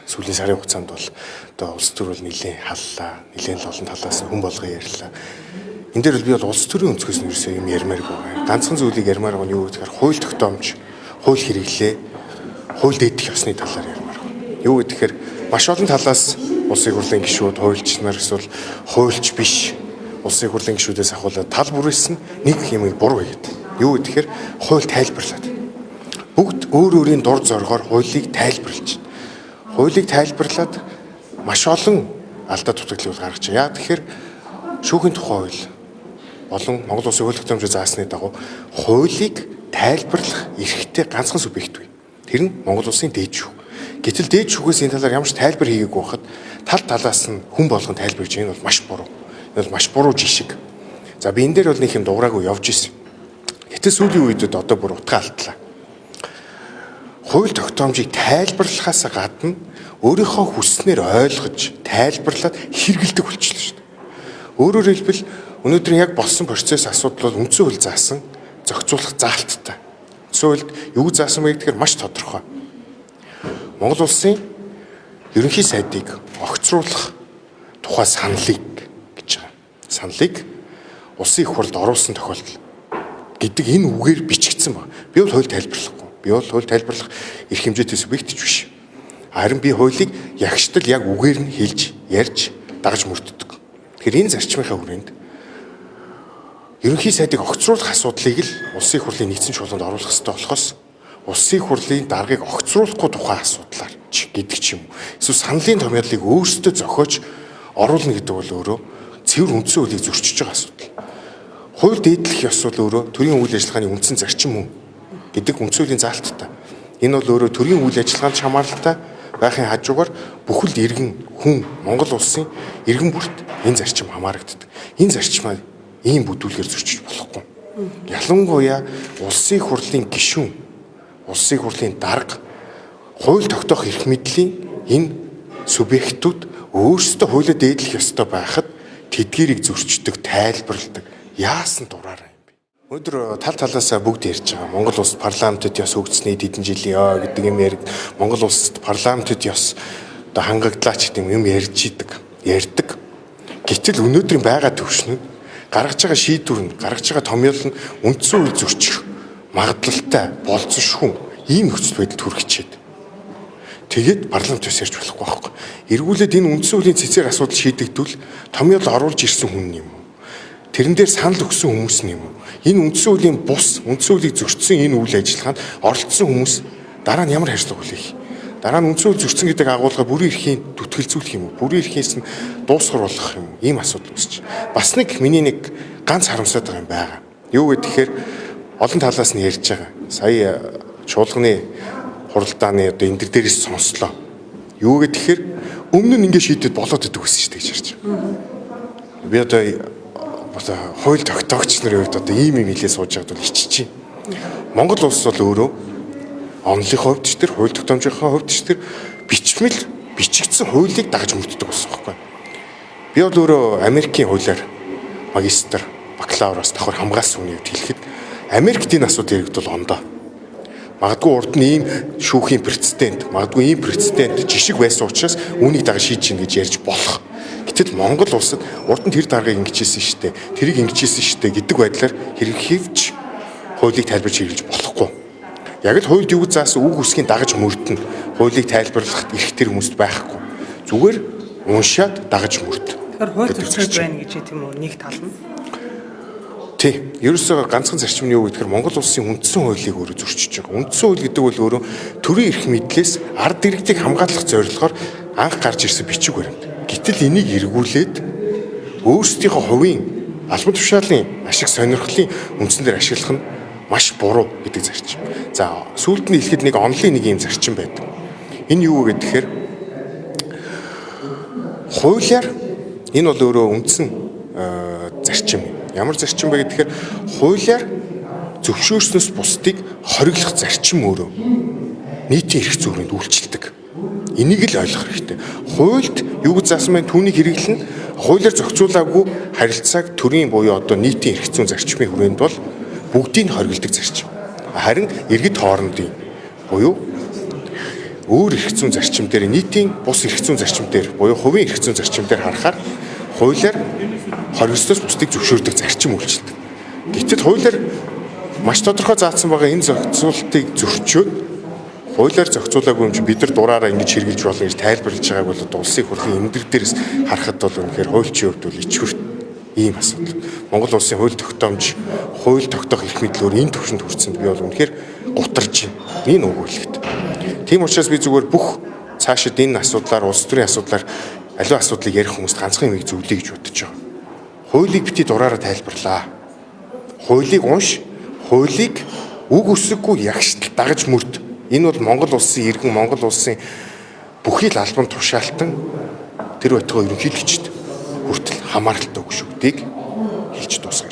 сүүлийн сарын хугацаанд бол одоо улс төр бол нэлээд халлаа, нэлээд олон талаас хүн болгоо ярьлаа. Энд дээр би бол улс төрийн өнцгөөс нь ерөөсөө юм ярмаар байгаа. Ганцхан зүйлийг ярмаар байгаа нь юу гэхээр хууль тогтоомж, хууль хэрэглээ, хууль дэдэх ёсны талаар ярмаар байгаа. Юу гэхээр маш олон талаас улсын хурлын гишүүд, хуульч нар эсвэл хуульч биш улсын хурлын гишүүдээс ахуулаад тал бүрээс нь нэг юмыг буруу хийгээд. Юу гэхээр хууль тайлбарлаад. Бүгд өөр өөрийн дур зоргоор хуулийг тайлбарлаж байна. Хуулийг тайлбарлаад маш олон алдаа дутагдлыг гаргаж байна. Яа тэгэхээр шүүхийн тухай хууль болон Монгол Улсын хууль тогтоомжийг заасны дагуу хуулийг тайлбарлах эрхтэй ганцхан субъект бай. Тэр нь Монгол Улсын дээд шүүх. Гэтэл дээд шүүхээс энэ талаар ямар ч тайлбар хийгээгүй байхад тал талаас нь хүн болгон тайлбарж байгаа нь бол маш буруу. Энэ бол маш буруу жишг. За би энэ дээр бол нэг юм дуурайгүй явж исэн. Гэтэл сүүлийн үед одоо бүр утга алдлаа. Хууль тогтоомжийг тайлбарлахаас гадна өөрийнхөө хүснээр ойлгож тайлбарлаад хэрэгэлдэг болчихлоо шүү дээ. Өөрөөр хэлбэл өнөөдөр яг болсон процесс асуудал бол үндсэн хууль заасан зохицуулах заалттай. Үндсэн хуульд юу заасан бэ гэхээр маш тодорхой. Монгол улсын ерөнхий сайдыг огцруулах тухай саналыг гэж байгаа. Саналыг улсын их хурлд оруулсан тохиолдол гэдэг энэ үгээр бичигдсэн байна. Би бол хууль тайлбарлахгүй. Би бол хууль тайлбарлах эрх хэмжээтэй субъект ч биш. Харин би хуулийг ягштал яг үгээр нь хэлж, ярьж, дагаж мөрддөг. Тэгэхээр энэ зарчмынхаа хүрээнд ерөнхий сайдыг огцруулах асуудлыг л улсын хурлын нэгдсэн чуулганд оруулах ёстой болохоос улсын хурлын даргаыг огцруулахгүй тухай асуудлаар гэдэг ч юм уу. Эсвэл саналын томьёолыг өөрсдөө зохиож оруулна гэдэг бол өөрөө цэвэр үндсэн хуулийг зөрчиж байгаа асуудал. Хууль дээдлэх ёс бол өөрөө төрийн үйл ажиллагааны үндсэн зарчим мөн гэдэг үндсэн хуулийн заалттай. Энэ бол өөрөө төрийн үйл ажиллагаанд хамааралтай байхын хажуугаар бүхэл иргэн хүн Монгол улсын иргэн бүрт энэ зарчим хамаарагддаг. Энэ зарчмаа ийм бүдүүлгээр зөрчиж болохгүй. Ялангуяа улсын хурлын гишүүн, улсын хурлын дарга, хууль тогтоох эрх мэдлийн энэ субъектүүд өөрсдөө хуулиа дээдлэх ёстой байхад тэдгэрийг зөрчдөг, тайлбарладаг. Яасан дураараа юм бэ? Өнөөдөр тал талаасаа бүгд ярьж байгаа. Монгол улс парламентод ёс өгдсөний хэдэн жилийн гэдэг юм яриг. Монгол улсад парламентод ёс одоо хангагдлаач гэдэг юм ярьдаг. Гэтэл өнөөдрийн байгаа төвшнөд гаргаж байгаа шийдвэр нь, гаргаж байгаа томьёол нь үндсэн хууль зөрчих магадлалтай болцсошгүй ийм нөхцөл байдалд хүрчихээд. Тэгээд парламентээс ярьж болохгүй байхгүй. Эргүүлээд энэ үндсэн хуулийн цэцэг асуудал шийдэгдвэл томьёол оруулж ирсэн хүн юм уу? Тэрэн дээр санал өгсөн хүмүүс нь юм уу? Энэ үндсэн хуулийн бус, үндсэн хуулийг зөрчсөн энэ үйл ажиллагаанд оролцсон хүмүүс дараа нь ямар хариуцлага хүлээх? Дараа нь үндсэн хууль зөрчсөн гэдэг агуулга бүрийн эрхийн түтгэлзүүлэх юм уу? Бүрийн эрхээс нь дуусгар болгох юм уу? Ийм асуудал үүсэж. Бас нэг миний нэг ганц харамсаад байгаа юм байгаа. Юу гэхээр олон талаас нь ярьж байгаа. Сая чуулганы хуралдааны одоо энэ дээрээс сонслоо. Юу гэхээр өмнө нь ингэ шийдэд болоод идэг гэсэн шүү дээ гэж ярьж байгаа. Би одоо хууль тогтоогч нарын хувьд одоо ийм юм хэлээ сууж байгаад бол ичиж байна. Монгол улс бол өөрөө онлын хувьд ч тэр хууль тогтоомжийнхаа хувьд ч тэр бичигдсэн хуулийг дагаж мөрддөг болсон байхгүй. Би бол өөрөө Америкийн хуулиар магистр, бакалавраас давхар хамгаалсан хүний хувьд хэлэхэд Америкт энэ асуудал яригдвал ондоо. Магадгүй урд нь ийм шүүхийн прецедент, магадгүй ийм прецедент жишг байсан учраас үүнийг дагаж шийдэж гин гэж ярьж болох. Гэтэл Монгол улсад урд нь тэр даргаыг ингэжсэн штэ, тэрийг ингэжсэн штэ гэдэг байдлаар хэрэгхийвч хуулийг тайлбарж хэрэглэж болохгүй. Яг л хуульд юу заасан үг үсгийн дагаж мөрдөн хуулийг тайлбарлах эрх тэр хүмүүст байхгүй. Зүгээр уншаад дагаж мөрд. Тэгэхээр хууль зөрчил байна гэж тийм үү нэг тал нь. Тий. Ерөөсөө ганцхан зарчим нь юу гэхээр Монгол улсын үндсэн хуулийг өөрөө зөрчиж байгаа. Үндсэн хууль гэдэг бол өөрөө төрийн эрх мэдлээс ард иргэдийг хамгаалах зорилгоор анх гарч ирсэн бичиг баримт. Гэтэл энийг эргүүлээд өөрсдийнхөө хувийн албан тушаалын ашиг сонирхлын үндсээр ашиглах нь маш буруу гэдэг зарчим. За сүүлд нь хэлэхэд нэг онлын нэг юм зарчим байдаг. Энэ юу вэ гэхээр хуулиар энэ бол өөрөө үндсэн зарчим. Ямар зарчим бэ гэхээр хуулиар зөвшөөрснөөс бусдыг хориглох зарчим өөрөө нийтийн эрх зүйн үйлчилдэг. Энийг л ойлгох хэрэгтэй. Хуульд юу заасан бэ? Түүнийг хэрэглэн хуулиар зохицуулаагүй харилцааг төрийн буюу одоо нийтийн эрх зүйн зарчмын хүрээнд бол бүгдийг хоригддаг зарчим. Харин иргэд хоорондын буюу өөр эрх зүйн зарчим дээр нийтийн бус эрх зүйн зарчим дээр буюу хувийн эрх зүйн зарчим дээр харахаар хуулиар хоригдсоос бусдыг зөвшөөрдөг зарчим үйлчилдэг. Гэтэл хуулиар маш тодорхой заасан байгаа энэ зохицуултыг зөрчөөд хуулиар зохицуулаагүй юм чи бид нар дураараа ингэж хэрэгжилж болно гэж тайлбарлаж байгааг бол улсын их хурлын өндөр дээрээс харахад бол үнэхээр хуульчийн хувьд бол ичгүрт ийм асуудал. Монгол улсын хууль тогтоомж, хууль тогтоох эрх мэдлөөр энэ төвшөнд хүрсэнд би бол үнэхээр гутарж байна. Энэ өгүүлэлт. Тийм учраас би зүгээр бүх цаашид энэ асуудлаар, улс төрийн асуудлаар аливаа асуудлыг ярих хүмүүст ганцхан юмыг зөвлөе гэж бодож байгаа. Хуулийг бити дураараа тайлбарлаа. Хуулийг унш, хуулийг үг өсөггүй ягштал дагаж мөрд. Энэ бол Монгол улсын иргэн, Монгол улсын бүхий л албан тушаалтан тэр байтугай ерөнхийлөгчд хүртэл хамааралтай үг шүгдийг хэлж дуусгая.